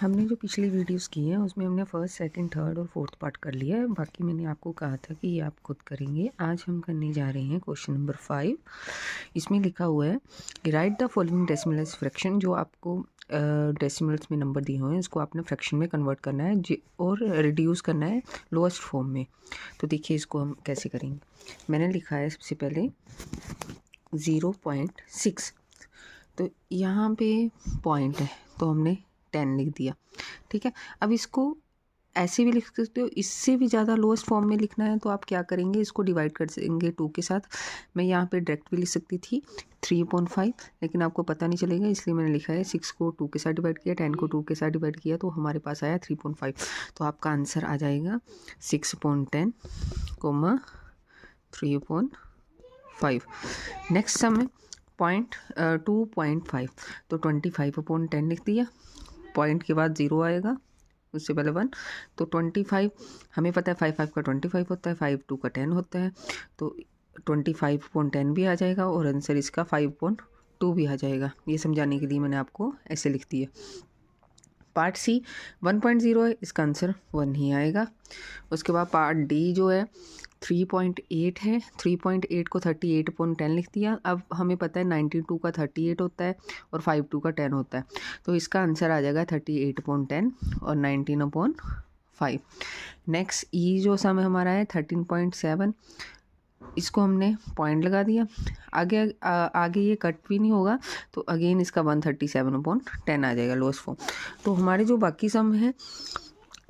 हमने जो पिछली वीडियोस की हैं उसमें हमने फर्स्ट, सेकंड, थर्ड और फोर्थ पार्ट कर लिया है। बाकी मैंने आपको कहा था कि ये आप खुद करेंगे। आज हम करने जा रहे हैं क्वेश्चन नंबर 5। इसमें लिखा हुआ है कि right the following decimals fraction. जो आपको डेसिमल्स में नंबर दिए हुए हैं इसको आपने फ्रैक्शन में कन्वर्ट करना है और रिड्यूस करना है लोएस्ट फॉर्म में। तो देखिए इसको हम कैसे करेंगे। मैंने लिखा है सबसे पहले 0.6। तो यहाँ पे पॉइंट है तो हमने 10 लिख दिया। ठीक है, अब इसको ऐसे भी लिख सकते हो, इससे भी ज़्यादा लोएस्ट फॉर्म में लिखना है तो आप क्या करेंगे, इसको डिवाइड कर देंगे 2 के साथ। मैं यहाँ पे डायरेक्ट भी लिख सकती थी 3/5, लेकिन आपको पता नहीं चलेगा इसलिए मैंने लिखा है 6 को 2 के साथ डिवाइड किया, 10 को 2 के साथ डिवाइड किया तो हमारे पास आया 3.5। तो आपका आंसर आ जाएगा 6.10, 3.5। नेक्स्ट सम है 2.5। तो 25/10 लिख दिया, पॉइंट के बाद 0 आएगा, उससे पहले 1। तो 25 हमें पता है 5 का 25 होता है, 5 2 का 10 होता है, तो 25/10 भी आ जाएगा और आंसर इसका 5.2 भी आ जाएगा। ये समझाने के लिए मैंने आपको ऐसे लिख दिया। पार्ट सी 1.0 है, इसका आंसर 1 ही आएगा। उसके बाद पार्ट डी जो है 3.8 है, 3.8 को 38/10 लिख दिया। अब हमें पता है 92 का 38 होता है और 52 का 10 होता है, तो इसका आंसर आ जाएगा 38/10 और 19/5। नेक्स्ट ई जो सम हमारा है 13.7, इसको हमने पॉइंट लगा दिया। आगे ये कट भी नहीं होगा तो अगेन इसका 137/10 आ जाएगा लोएस्ट फॉर्म। तो हमारे जो बाकी सम है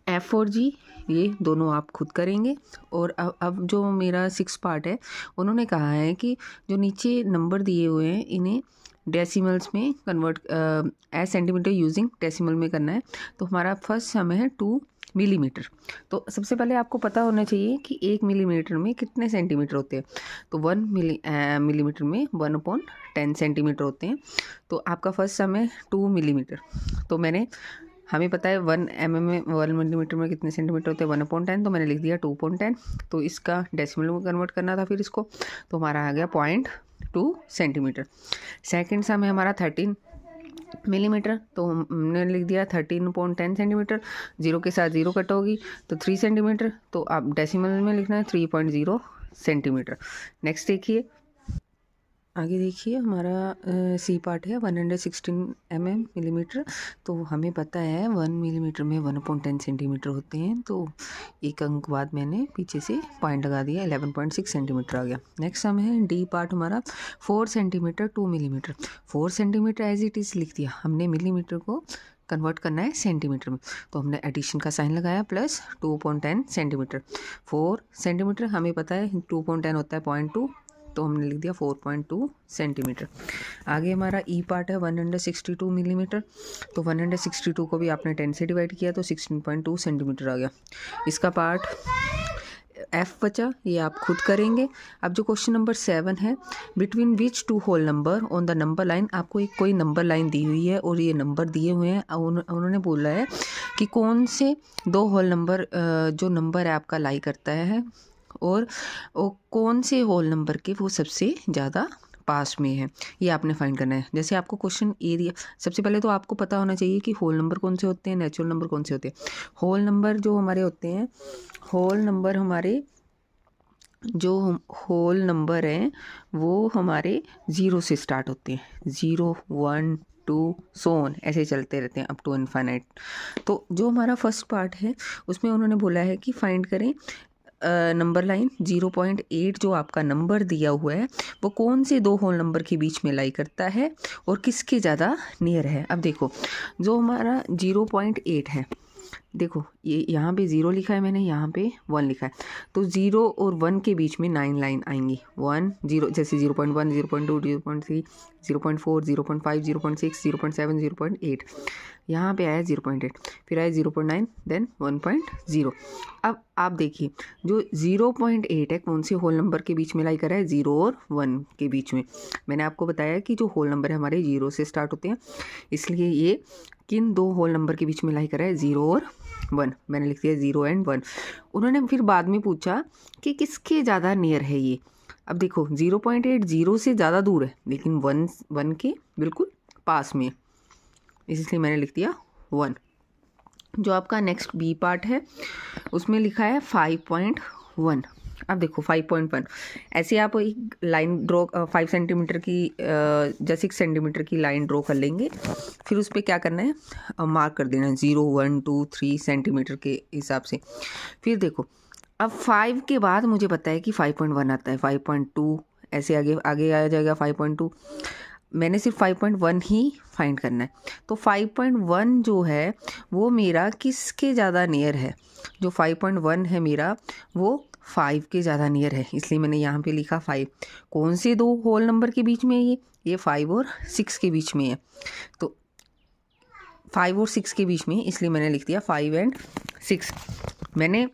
एफ और जी, ये दोनों आप खुद करेंगे। और अब जो मेरा 6 पार्ट है, उन्होंने कहा है कि जो नीचे नंबर दिए हुए हैं इन्हें डेसिमल्स में convert as centimetre using decimal में करना है। तो हमारा फर्स्ट सम है 2 मिलीमीटर। तो सबसे पहले आपको पता होना चाहिए कि 1 मिलीमीटर में कितने सेंटीमीटर होते हैं। तो 1 मिलीमीटर में 1/10 सेंटीमीटर होते हैं। तो आपका फर्स्ट सम है 2 मिलीमीटर। तो हमें पता है 1 में 1 मिलीमीटर में कितने सेंटीमीटर होते हैं, 1/10, तो मैंने लिख दिया 2/10। तो इसका डेसिमल में कन्वर्ट करना था फिर इसको, तो हमारा आ गया 0.2 सेंटीमीटर। सेकेंड सम है हमारा 13 मिलीमीटर, तो हमने लिख दिया 13/10 सेंटीमीटर। 0 के साथ 0 कट होगी तो 3 सेंटीमीटर, तो आप डेसिमल में लिखना है 3.0 सेंटीमीटर। नेक्स्ट देखिए, आगे देखिए हमारा सी पार्ट है 116 मिलीमीटर। तो हमें पता है 1 मिलीमीटर में 1/10 सेंटीमीटर होते हैं, तो एक अंक बाद मैंने पीछे से पॉइंट लगा दिया, 11.6 सेंटीमीटर आ गया। नेक्स्ट हम है डी पार्ट हमारा 4 centimetre 2 millimetre. 4 centimetre as it is लिख दिया, हमने मिलीमीटर को कन्वर्ट करना है सेंटीमीटर में, तो हमने एडिशन का साइन लगाया प्लस 2.10 सेंटीमीटर। 4 सेंटीमीटर हमें पता है 2.10 होता है 0.2, तो हमने लिख दिया 4.2 सेंटीमीटर। आगे हमारा ई पार्ट है 162 मिलीमीटर। तो 162 को भी आपने 10 से डिवाइड किया तो 16.2 सेंटीमीटर आ गया। इसका पार्ट एफ बचा, ये आप खुद करेंगे। अब जो क्वेश्चन नंबर 7 है, between which 2 whole number on the number line. आपको एक कोई नंबर लाइन दी हुई है और ये नंबर दिए हुए हैं, उन्होंने बोला है कि कौन से 2 होल नंबर जो नंबर है आपका लाई करता है और कौन से होल नंबर के वो सबसे ज़्यादा पास में है, ये आपने फाइंड करना है। जैसे आपको क्वेश्चन ए दिया, सबसे पहले तो आपको पता होना चाहिए कि होल नंबर कौन से होते हैं, नेचुरल नंबर कौन से होते हैं। होल नंबर जो हमारे होते हैं, होल नंबर हमारे जो होल नंबर हैं वो हमारे 0 से स्टार्ट होते हैं, 0 1 2 सोन ऐसे चलते रहते हैं अप टू इनफाइनाइट। तो जो हमारा फर्स्ट पार्ट है उसमें उन्होंने बोला है कि फाइंड करें नंबर लाइन 0.8 जो आपका नंबर दिया हुआ है वो कौन से 2 होल नंबर के बीच में लाई करता है और किसके ज़्यादा नियर है। अब देखो जो हमारा 0.8 है, देखो ये यहाँ पे 0 लिखा है मैंने, यहाँ पे 1 लिखा है, तो 0 और 1 के बीच में 9 लाइन आएंगी। 1 0 जैसे 0.1 0.2 0.3 0.4 0.5 0.6 0.7 0.8, यहाँ पे आया 0.8, फिर आया 0.9 देन 1.0। अब आप देखिए जो 0.8 है कौन से होल नंबर के बीच में लाई कर रहा है, 0 और 1 के बीच में। मैंने आपको बताया कि जो होल नंबर है हमारे 0 से स्टार्ट होते हैं, इसलिए ये किन 2 होल नंबर के बीच में लाई कर रहा है, 0 और 1। मैंने लिख दिया 0 एंड 1। उन्होंने फिर बाद में पूछा कि किसके ज़्यादा नियर है ये। अब देखो 0.8 0 से ज़्यादा दूर है लेकिन 1 के बिल्कुल पास में, इसलिए मैंने लिख दिया 1। जो आपका नेक्स्ट बी पार्ट है उसमें लिखा है 5.1। अब देखो 5.1 ऐसे आप एक लाइन ड्रॉ 5 सेंटीमीटर की या 6 सेंटीमीटर की लाइन ड्रॉ कर लेंगे। फिर उस पर क्या करना है, मार्क कर देना है 0 1 2 3 सेंटीमीटर के हिसाब से। फिर देखो अब 5 के बाद मुझे पता है कि 5.1 आता है, 5.2 ऐसे आगे आगे आ जाएगा 5.2। मैंने सिर्फ 5.1 ही फाइंड करना है। तो 5.1 जो है वो मेरा किसके ज़्यादा नियर है, जो 5.1 है मेरा वो 5 के ज़्यादा नियर है, इसलिए मैंने यहाँ पे लिखा 5। कौन से दो होल नंबर के बीच में है ये 5 और 6 के बीच में है। तो 5 और 6 के बीच में, इसलिए मैंने लिख दिया 5 एंड 6। मैंने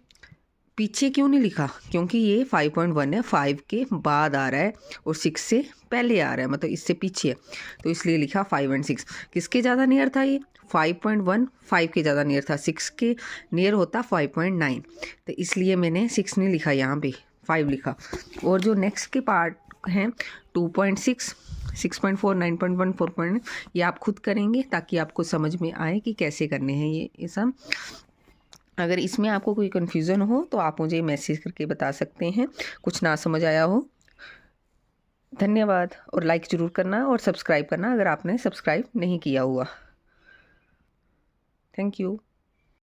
पीछे क्यों नहीं लिखा, क्योंकि ये 5.1 है, 5 के बाद आ रहा है और 6 से पहले आ रहा है, मतलब इससे पीछे है, तो इसलिए लिखा 5 एंड 6। किसके ज़्यादा नियर था ये, 5.1 5 के ज़्यादा नियर था, 6 के नियर होता 5.9, तो इसलिए मैंने 6 नहीं लिखा, यहाँ पे 5 लिखा। और जो नेक्स्ट के पार्ट हैं 2.6 6.4 9.1 4. ये आप खुद करेंगे ताकि आपको समझ में आए कि कैसे करने हैं ये सब। अगर इसमें आपको कोई कन्फ्यूज़न हो तो आप मुझे मैसेज करके बता सकते हैं, कुछ ना समझ आया हो। धन्यवाद, और लाइक ज़रूर करना और सब्सक्राइब करना अगर आपने सब्सक्राइब नहीं किया हुआ। Thank you.